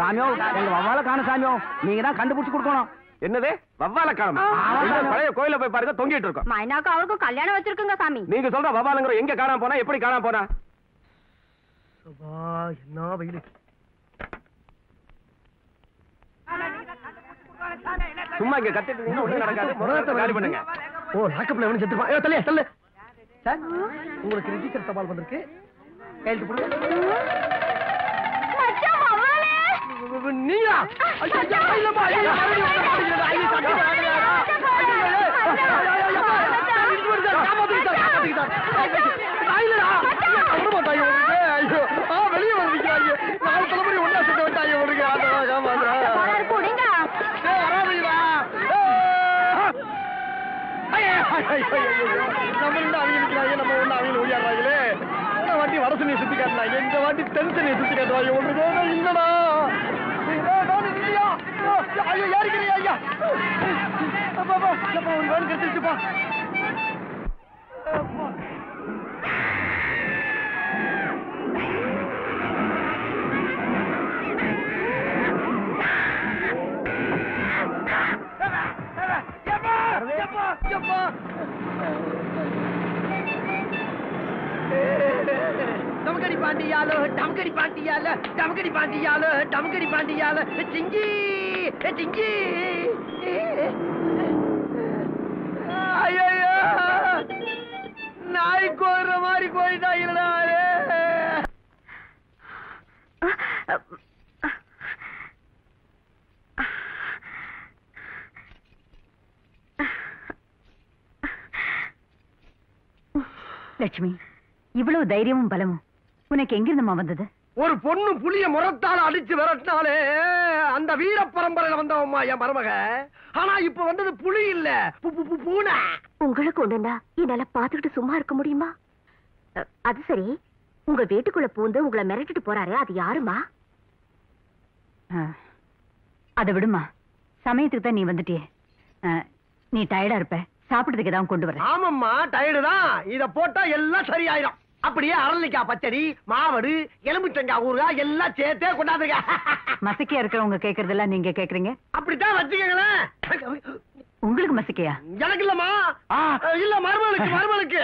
சாமியோ எங்க வவ்வால காணும் சாமியோ, நீங்க தான் கண்டுபிடிச்சு கொடுக்கணும். என்னது வவ்வால காணுமா? பழைய கோயில போய் பாருங்க, தொங்கிட்டு இருக்கோம். மைனாக்கு அவளுக்கும் கல்யாணம் வச்சிருக்குங்க சாமி. நீங்க சொல்ற வவ்வாலங்கிற எங்க காணாம போனா, எப்படி காணாம போனா? என்ன வெயில்! சும்மா இங்க கத்திட்டு இருந்தீங்கன்னா ஒண்ணும் நடக்காது. முதல்ல காலி பண்ணுங்க. ஓ, லாக்கப்ல எவனும் செத்துப்பான். ஏ தள்ளியா தள்ளு. சார், உங்களுக்கு ரிஜிஸ்டர் தபால் வந்திருக்கு. கையெழுத்து போடுங்க. நீயா? இல்லம்மா, வெளியே வந்துருக்காங்க. 4 தலைமுறை ஒன்னா சுத்த விட்டாங்க. நம்ம ஒண்ணு அவங்க ஓடியாடுறாங்களே. வாட்டி வடசனையை சுத்தி காட்டினாங்க, இந்த வாட்டி தென்சனையை சுத்தி காட்டுவாங்க. ஒன்று இல்லடா, ஐயோ யாருக்கிறீங்க ஐயா? ஒரு வேன் கட்டிச்சுப்பா. டமக்கடி பாண்டியாலோ, டமக்கடி பாண்டியால, டமக்கடி பாண்டியாலோ, டமக்கடி பாண்டியால, சிங்கி சிங்கி. ஐயோ, நாய் கோர மாதிரி கோயிட்டாங்களா? லட்சுமி, இவ்வளவு தைரியமும் பலமும் உனக்கு எங்கிருந்துமா வந்தது? ஒரு பொண்ணு புலிய முறத்தால அடிச்சு விரட்டினாலே அந்த வீர பரம்பரையில வந்தவம்மா என் மருமக. ஆனா இப்ப வந்தது புலி இல்ல, பூனை. உங்களுக்கு ஒண்ணுன்னா என்னால பாத்துக்கிட்டு சும்மா இருக்க முடியுமா? அது சரி, உங்க வீட்டுக்குள்ள பூந்து உங்களை மிரட்டிட்டு போறாரு, அது யாருமா? அதை விடுமா, சமயத்துக்கு தான் நீ வந்துட்டியே. நீ டயர்டா இருப்ப, சாப்பிடுறதுக்கு ஏதாவது கொண்டு வர. ஆமாம்மா, டயர்டு தான். இத போட்டா எல்லாம் சரியாயிரும். அப்படியே அரளிக்காய் பச்சடி, மாவடு, எலும்புச்சங்காய் ஊறுகாய் எல்லாம் சேர்த்தே கொண்டாந்துருக்க. மசக்கியா இருக்கிறவங்க கேக்குறதெல்லாம் நீங்க கேக்குறீங்க. அப்படித்தான் வச்சுக்கங்களேன். உங்களுக்கு மசக்கையா? எனக்கு இல்லம்மா, இல்ல மருமகளுக்கு, மருமகளுக்கு.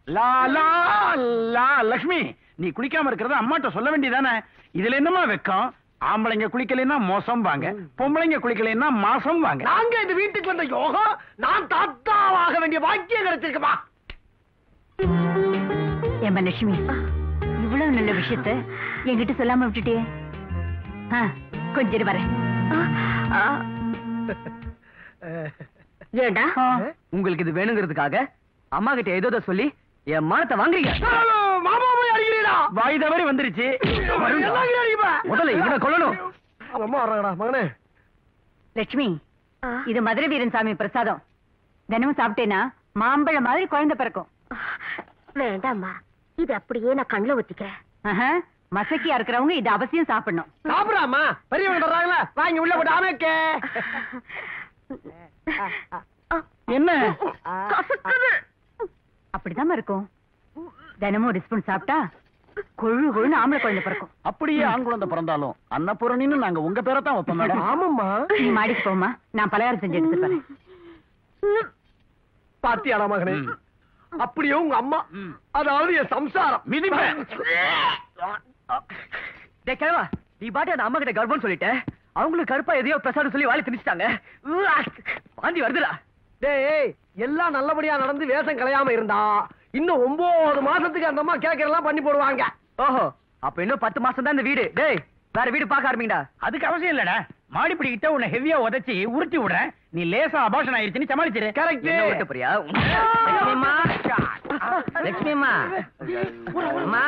லா லா லா லட்சுமி, நீ குளிக்காம இருக்கிறத அம்மாட்ட சொல்ல வேண்டியதானே? இதுல என்னமா வெக்கம்? ஆம்பளைங்க குளிக்கலைன்னா மோசம் வாங்க, பொம்பளைங்க குளிக்கலைன்னா மாசம் வாங்க. நாங்க இந்த வீட்டுக்கு வந்த யோகம், நான் தாத்தாவாக வேண்டிய பாக்கியம் கிடைச்சிருக்குமா? ஏமா லட்சுமி, இவ்வளவு நல்ல விஷயத்த என்கிட்ட சொல்லாம விட்டுட்டே. கொஞ்சம் வரேன். ஏண்டா உங்களுக்கு இது வேணுங்கிறதுக்காக அம்மா கிட்ட ஏதோ சொல்லி என் மானத்தை வாங்குறீங்க. மாமா போய் அடிக்கிறீடா, வாய் தவறி வந்துருச்சு. முதல்ல இவனை கொல்லணும். அம்மா வர்றாங்கடா மகனே. லட்சுமி, இது மதுரை வீரன் சாமி பிரசாதம். தினமும் சாப்பிட்டேனா மாம்பழ மாதிரி குழந்தை பிறக்கும். வேண்டாம்மா, இது அப்படியே நான் கண்ணுல ஊத்திக்கிறேன். மசக்கியா இருக்கிறவங்க இது அவசியம் சாப்பிடணும். சாப்பிடாமா, பெரியவங்க வர்றாங்களா, வாங்கி உள்ள போட்டு அமைக்க. என்ன அப்படிதான் இருக்கும். தினமும் ஒரு ஸ்பூன் சாப்பிட்டா கொழு கொழுன்னு ஆம்பளை குழந்தை பிறக்கும். அப்படியே ஆண் குழந்தை பிறந்தாலும் அன்னபூரணின்னு நாங்க உங்க பேரை தான் வைப்போம் மேடம். ஆமாம்மா, நீ மாடிக்கு போமா, நான் பலகாரம் செஞ்சு எடுத்து போறேன். பாத்தியாடா மகனே, அப்படியே உங்க அம்மா, அதாவது என் சம்சாரம் மிதிப்பேன். கேவா, நீ பாட்டு அந்த அம்மா கிட்ட கர்ப்பம் சொல்லிட்ட, அவங்களுக்கு கருப்பா எதையோ பிரசாதம் சொல்லி வாழை திணிச்சிட்டாங்க. வாந்தி வருதுடா. டேய், எல்லாம் நல்லபடியா நடந்து வேஷம் கலையாம இருந்தா இன்னும் 9 மாசத்துக்கு அந்த அம்மா கேட்கறதெல்லாம் பண்ணி போடுவாங்க. ஓஹோ, அப்ப இன்னும் 10 மாசம் தான் இந்த வீடு. டேய், வேற வீடு பார்க்க ஆரம்பிங்கடா. அதுக்கு அவசியம் இல்லடா, மாடி பிடிக்கிட்ட உன்னை ஹெவியா உதைச்சி உருட்டி விடுறேன். நீ லேசா அபாஷன் ஆயிருச்சுன்னு சமாளிச்சிரு. கரெக்ட். உருட்டு பிரியா. லட்சுமிமா, லட்சுமிமா, அம்மா,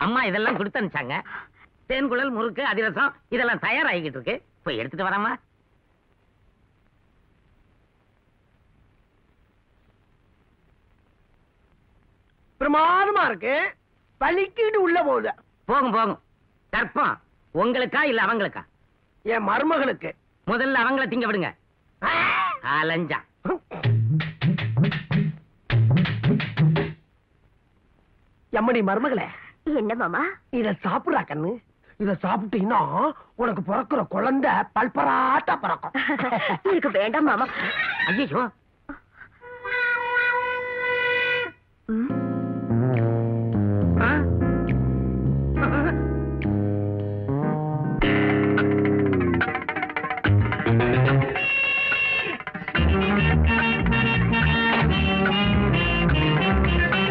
அம்மா இதெல்லாம் கொடுத்து அனுப்பிச்சாங்க. தேன்குழல், முறுக்கு, அதிரசம் இதெல்லாம் தயாராகிக்கிட்டு இருக்கு. போய் எடுத்துட்டு வரமா. பிரமாதமா இருக்கு. பலிக்கிட்டு உள்ள போகுது. போகும் போகும். கற்பம் உங்களுக்கா இல்ல அவங்களுக்கா? என் மருமகளுக்கு. முதல்ல அவங்கள திங்க விடுங்க. அலஞ்சா. எம்மடி மருமகளே, என்ன மாமா? இத சாப்பிடுறா கண்ணு. இத சாப்பிட்டீங்கன்னா உனக்கு பிறக்கிற குழந்தை பல்பராட்டா பிறக்கும். எனக்கு வேண்டாம் மாமா. ஐயோ,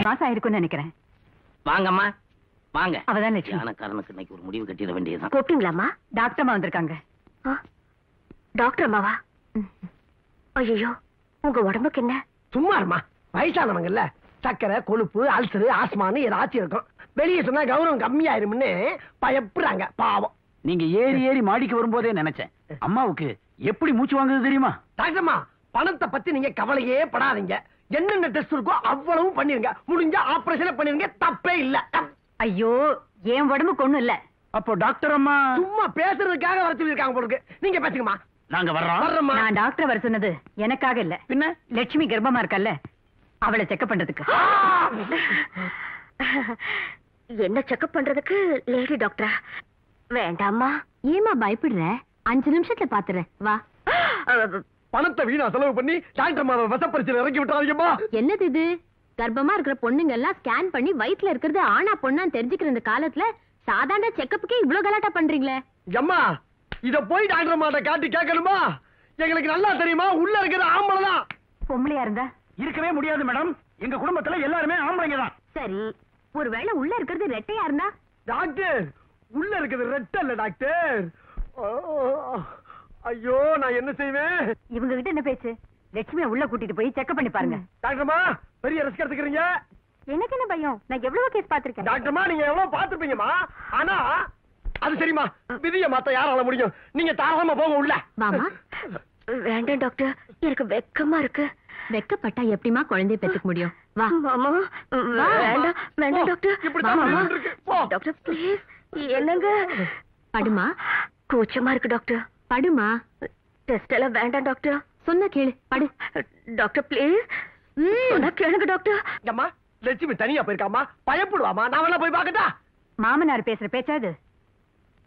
மாசம் ஆயிருக்கும்னு நினைக்கிறேன். வாங்கம்மா வாங்க. அவதான் லட்சுமி. யானக்காரனுக்கு இன்னைக்கு ஒரு முடிவு கட்டிட வேண்டியதுதான். கூப்பிட்டீங்களாம்மா? டாக்டர் அம்மா வந்திருக்காங்க. டாக்டர் அம்மாவா? ஐயோ, உங்க உடம்புக்கு என்ன? சும்மா இருமா. வயசானவங்கல்ல, சக்கரை, கொழுப்பு, அல்சரு, ஆஸ்மான்னு ஏதாச்சும் இருக்கும். வெளியே சொன்னா கௌரவம் கம்மியாயிரும்னு பயப்படுறாங்க பாவம். நீங்க ஏறி ஏறி மாடிக்கு வரும்போதே நினைச்சேன், அம்மாவுக்கு எப்படி மூச்சு வாங்குது தெரியுமா? டாக்டர்மா, பணத்தை பத்தி நீங்க கவலையே படாதீங்க. என்னென்ன டெஸ்ட் இருக்கோ அவ்வளவும் பண்ணிருங்க. முடிஞ்சா ஆபரேஷன் பண்ணிருங்க, தப்பே இல்ல. ஐயோ, என் உடம்புக்கு ஒண்ணும் இல்ல. அப்போ டாக்டர் அம்மா சும்மா பேசுறதுக்காக வர சொல்லிருக்காங்க போல இருக்கு. நீங்க பேசுங்கம்மா. நாங்க வர்றோம். நான் டாக்டர் வர சொன்னது எனக்காக இல்ல, பின்ன லட்சுமி கர்ப்பமா இருக்கல்ல, அவளை செக்அப் பண்றதுக்கு. என்ன செக்அப் பண்றதுக்கு லேடி டாக்டர்? வேண்டாமா. ஏமா பயப்படுற? 5 நிமிஷத்துல பாத்துறேன், வா. பணத்தை வீணா செலவு பண்ணி டாக்டர் மாவை வசப்பரிச்சு இறக்கி விட்டாதீங்கம்மா. என்னது இது? கர்ப்பமா இருக்கிற பொண்ணுங்க எல்லாம் ஸ்கேன் பண்ணி வயித்துல இருக்கிறது ஆனா பொண்ணான்னு தெரிஞ்சுக்கிற இந்த காலத்துல சாதாரண செக்கப்புக்கே இவ்ளோ கலாட்டா பண்றீங்களே. அம்மா, இத போய் டாக்டர் மாட்ட காட்டி கேட்கணுமா? எங்களுக்கு நல்லா தெரியுமா, உள்ள இருக்கிறது ஆம்பளை தான். பொம்பளையா இருந்தா இருக்கவே முடியாது மேடம். எங்க குடும்பத்துல எல்லாருமே ஆம்பளைங்க தான். சரி, ஒருவேளை உள்ள இருக்கிறது ரெட்டையா இருந்தா? டாக்டர், உள்ள இருக்கிறது ரெட்ட இல்ல டாக்டர். ஐயோ, நான் என்ன செய்வேன்? இவங்க கிட்ட என்ன பேச்சு? லட்சுமியை உள்ள கூட்டிட்டு போய் செக்அப் பண்ணி பாருங்க. டாக்டர்மா, பெரிய ரிஸ்க் எடுத்துக்கிறீங்க. எனக்கு என்ன பயம்? நான் எவ்வளவு கேஸ் பாத்திருக்கேன். டாக்டர்மா, நீங்க எவ்வளவு பாத்துருப்பீங்கம்மா. ஆனா அது சரிம்மா, விதிய மாத்த யாரால முடியும்? நீங்க தாராளமா போங்க உள்ள. மாமா, வேண்டாம் டாக்டர், எனக்கு வெக்கமா இருக்கு. வெக்கப்பட்டா எப்படிமா குழந்தைய பெத்துக்க முடியும்? வா மாமா, வேண்டாம் வேண்டாம் டாக்டர். இப்படி வா, மாமா. தான் இருக்கு. போ. Doctor please. என்னங்க? படுமா, கூச்சமா இருக்கு டாக்டர். படுமா. டெஸ்ட் எல்லாம் வேண்டாம் டாக்டர். சொன்ன கேளு, படு. Doctor please. சொன்னா கேளுங்க டாக்டர். அம்மா, லட்சுமி தனியா போயிருக்காமா, பயப்படுவாமா. நான் வேணா போய் பாக்கட்டா? மாமனார் பேசுற பேச்சா இது?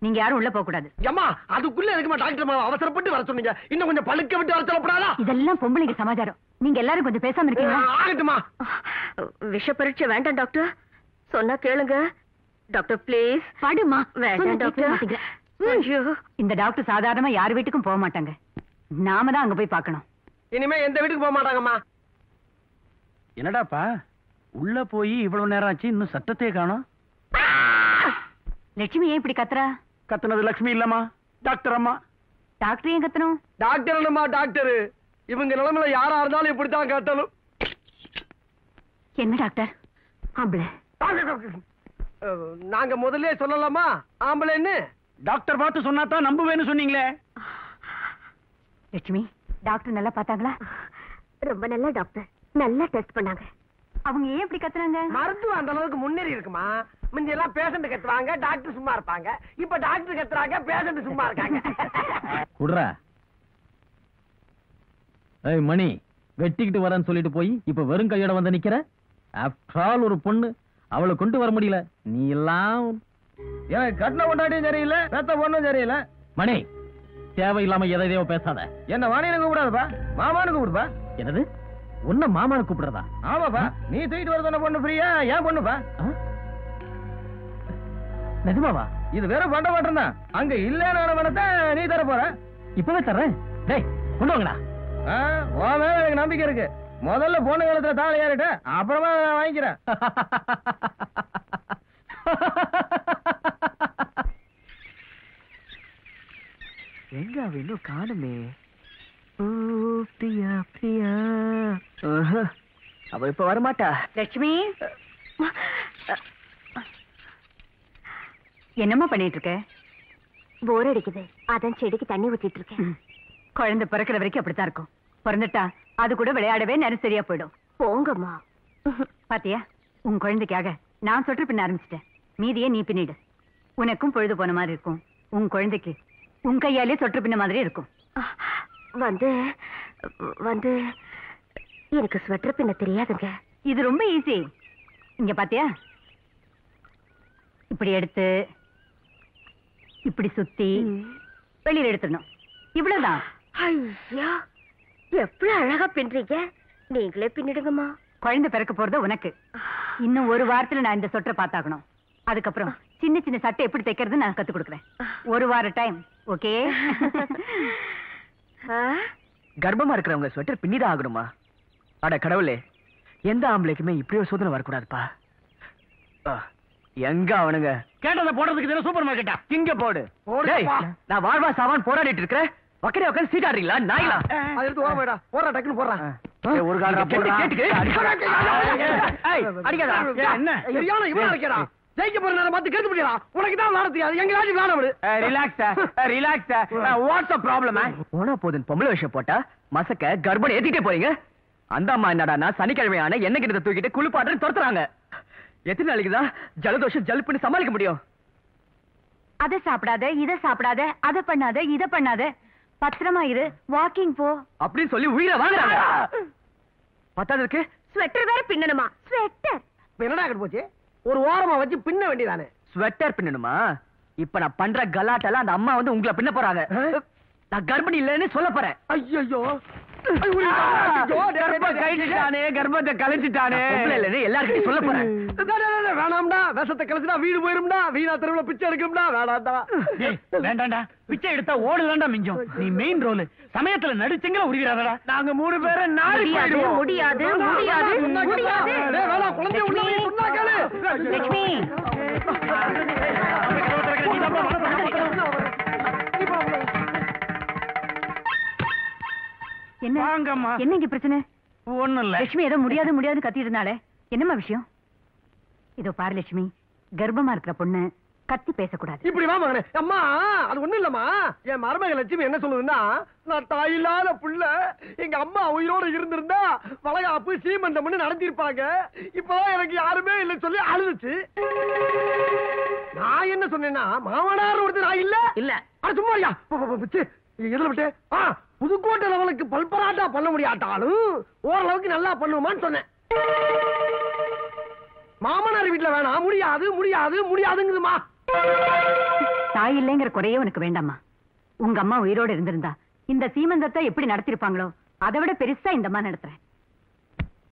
நீங்க யாரும் உள்ள போக கூடாது. அம்மா, அதுக்குள்ள எதுக்குமா டாக்டர் மாமா அவசரப்பட்டு வர சொன்னீங்க? இன்னும் கொஞ்சம் பழுக்க விட்டு வர சொல்லப்படாதா? இதெல்லாம் பொம்பளைங்க சமாச்சாரம். நீங்க எல்லாரும் கொஞ்சம் பேசாம இருக்கீங்களா? ஆகட்டுமா. விஷ பரீட்சை வேண்டாம் டாக்டர். சொன்னா கேளுங்க டாக்டர் ப்ளீஸ். படுமா. வேண்டாம் டாக்டர். ஐயோ, இந்த டாக்டர் சாதாரணமா யார் வீட்டுக்கும் போக மாட்டாங்க. நாம தான் அங்க போய் பார்க்கணும். இனிமே எந்த வீட்டுக்கு போக மாட்டாங்கம்மா. என்னடாப்பா, உள்ள போய் இவ்வளவு நேரம் ஆச்சு, இன்னும் சத்தத்தையே காணோம். லட்சுமி ஏன் இப்படி கத்துறா? கத்துனது லட்சுமி இல்லம்மா, டாக்டர் அம்மா. டாக்டர் ஏன் கத்தணும்? டாக்டர் இல்லம்மா, டாக்டர். இவங்க நிலைமையில யாரா இருந்தாலும் இப்படித்தான் கத்தணும். என்ன டாக்டர்? ஆம்பளை. நாங்க முதல்ல சொல்லலாமா ஆம்பளைன்னு? டாக்டர் பார்த்து சொன்னா தான் நம்புவேன்னு சொன்னீங்களே. லட்சுமி, டாக்டர் நல்லா பார்த்தாங்களா? ரொம்ப நல்ல டாக்டர், நல்லா டெஸ்ட் பண்ணாங்க. அவங்க ஏன் இப்படி கத்துறாங்க? மருத்துவம் அந்த அளவுக்கு முன்னேறி இருக்குமா? முந்தி எல்லாம் பேஷண்ட் கத்துவாங்க, டாக்டர் சும்மா இருப்பாங்க. இப்ப டாக்டர் கத்துறாங்க, பேஷண்ட் சும்மா இருக்காங்க. குடுறா. ஏய் மணி, வெட்டிக்கிட்டு வரேன்னு சொல்லிட்டு போய் இப்ப வெறும் கையோட வந்து நிக்கிற. ஆஃப்டர் ஆல் ஒரு பொண்ணு, அவளை கொண்டு வர முடியல. நீ எல்லாம் எனக்கு கட்டின கொண்டாடியும் சரியில்லை, பெத்த பொண்ணும் சரியில்லை. மணி, தேவையில்லாம எதையோ பேசாத. என்ன வாணியை கூப்பிடாதப்பா, மாமானு கூப்பிடுப்பா. என்னது, உன்ன மாமானு கூப்பிடுறதா? ஆமாப்பா, நீ தூக்கிட்டு வர சொன்ன பொண்ணு ஃப்ரீயா, ஏன் பொண்ணுப்பா? நிஜமாவா? இது வேற பண்ட மாட்டேன் தான். அங்க இல்லன்னு பணத்தை நீ தர போற. இப்பவே தர்றேன். டேய், கொண்டு வாங்கடா. உன் மேல எனக்கு நம்பிக்கை இருக்கு. முதல்ல பொண்ணு காலத்துல தாழ ஏறிட்ட, அப்புறமா வாங்கிக்கிறேன். எங்க அவ இன்னும் காணுமே? பிரியா பிரியா, அவ இப்ப வரமாட்டா. லட்சுமி, என்னம்மா பண்ணிட்டு இருக்க? போர் அடிக்குது, அதான் செடிக்கு தண்ணி ஊத்திட்டு இருக்கேன். குழந்தை பிறக்கிற வரைக்கும் அப்படித்தான் இருக்கும். பிறந்துட்டா அது கூட விளையாடவே நேரம் சரியா போயிடும். போங்கம்மா. பாத்தியா, உன் குழந்தைக்காக நான் சொட்டு பின்ன ஆரம்பிச்சிட்டேன். மீதியே நீ பின்னிடு. உனக்கும் பொழுது போன மாதிரி இருக்கும், உன் குழந்தைக்கு உன் கையாலே சொட்டு பின்ன மாதிரி இருக்கும். வந்து வந்து எனக்கு ஸ்வெட்டர் பின்ன தெரியாதுங்க. இது ரொம்ப ஈஸி. இங்க பாத்தியா, இப்படி எடுத்து இப்படி சுத்தி வெளியில எடுத்துடணும். இவ்வளவுதான். ஐயா எப்படி அழகா பின்றீங்க. நீங்களே பின்னிடுங்கம்மா. குழந்தை பிறக்க போறது உனக்கு. இன்னும் ஒரு வாரத்துல நான் இந்த சொட்டரை பார்த்தாகணும். அதுக்கப்புறம் சின்ன சின்ன சட்டை எப்படி தைக்கிறது நான் கத்து கொடுக்குறேன். ஒரு வார டைம். ஓகே? கர்ப்பமா இருக்கிறவங்க ஸ்வெட்டர் பின்னிதான் ஆகணுமா? அட கடவுளே, எந்த ஆம்பளைக்குமே இப்படி ஒரு சோதனை வரக்கூடாதுப்பா. எங்க அவனுங்க கேட்டதை போடுறதுக்கு சூப்பர் மார்க்கெட்டா இங்க போடு. டேய், நான் வாழ்வா சாவான் போராடிட்டு இருக்கிறேன். வக்கடே உட்காந்து சீட்டாடுறீங்களா நாய்களா? அது எடுத்து ஓரம் போயிடா. போறா டக்குன்னு போறா. ஒரு காலரா போடுறா. அடிக்காதா? என்ன சரியான இவனா இருக்கடா. ஜெயிக்க போற நேரம் பார்த்து கேட்டு போடியா. உனக்கு தான் விளையாட தெரியாது. எங்க ராஜி விளையாட விடு. ரிலாக்ஸ். What's the problem? போனா போதும் பொம்பளை விஷயம் போட்டா மசக்க கர்ப்பம் ஏத்திட்டே போறீங்க. அந்த அம்மா என்னடா சனிக்கிழமையான என்ன கிட்ட தூக்கிட்டு குளிப்பாட்டு துரத்துறாங்க. எத்தனை நாளைக்கு தான் ஜலதோஷம் ஜல்புன்னு சமாளிக்க முடியும்? அதை சாப்பிடாத, இதை சாப்பிடாத, அதை பண்ணாத, இதை பண்ணாத, பத்திரமா இரு, வாக்கிங் போ அப்படின்னு சொல்லி உயிரை வாங்குறாங்க. பத்தாததுக்கு ஸ்வெட்டர் வேற பின்னணுமா? ஸ்வெட்டர் என்னடா கிட்ட போச்சு? ஒரு ஓரமா வச்சு பின்ன வேண்டியதானே. ஸ்வெட்டர் பின்னணுமா? இப்ப நான் பண்ற கலாட்டெல்லாம் அந்த அம்மா வந்து உங்களை பின்ன போறாங்க. நான் கர்ப்பிணி இல்லைன்னு சொல்ல போறேன். ஐயோ கர்ப்பத்தை கலைச்சிட்டானே. எல்லாருக்கும் சொல்ல போறேன். வேணாம்டா. விஷத்தை கலைச்சுடா வீடு போயிரும்டா. வீணா தெருவுல பிச்சை எடுக்கும்டா. வேணாம்டா. வேண்டாம்டா. பிச்சை எடுத்தா ஓடுதாண்டா மிஞ்சம். நீ மெயின் ரோல் சமயத்துல நடிச்சீங்களா உருகிறாரடா. நாங்க 3 பேரும் நாடி போயிடுவோம். முடியாது முடியாது முடியாது. வேணாம் குழந்தை உள்ள போய் சொன்னா கேளு. லட்சுமி, என்ன வாங்கம்மா. என்ன இங்க பிரச்சனை? ஒண்ணும் இல்ல. லட்சுமி ஏதோ முடியாது முடியாது கத்திட்டு இருந்தாலே. என்னம்மா விஷயம்? இதோ பாரு லட்சுமி, கர்ப்பமா இருக்கிற பொண்ணு கத்தி பேசக்கூடாது. இப்படி வா மகனே. அம்மா அது ஒண்ணும் இல்லம்மா. என் மருமக லட்சுமி என்ன சொல்லுதுன்னா, நான் தாயில்லாத புள்ள, எங்க அம்மா உயிரோட இருந்திருந்தா வளைகாப்பு சீமந்தம்னு நடத்திருப்பாங்க. இப்பதான் எனக்கு யாருமே இல்லை சொல்லி அழுதுச்சு. நான் என்ன சொன்னேன்னா, மாமனார் ஒருத்தர் நான் இல்ல இல்ல. அது சும்மா ஐயா எதுல விட்டு புதுக்கோட்டை லெவலுக்கு பல்பராட்டா பண்ண முடியாட்டாலும் ஓரளவுக்கு நல்லா பண்ணுவோமான்னு சொன்னேன். மாமனார் வீட்டுல வேணாம், முடியாது முடியாது முடியாதுங்குதுமா. தாய் இல்லைங்கிற குறையே உனக்கு வேண்டாமா? உங்க அம்மா உயிரோட இருந்திருந்தா இந்த சீமந்தத்தை எப்படி நடத்திருப்பாங்களோ அதை விட பெருசா இந்த அம்மா நடத்துறேன்.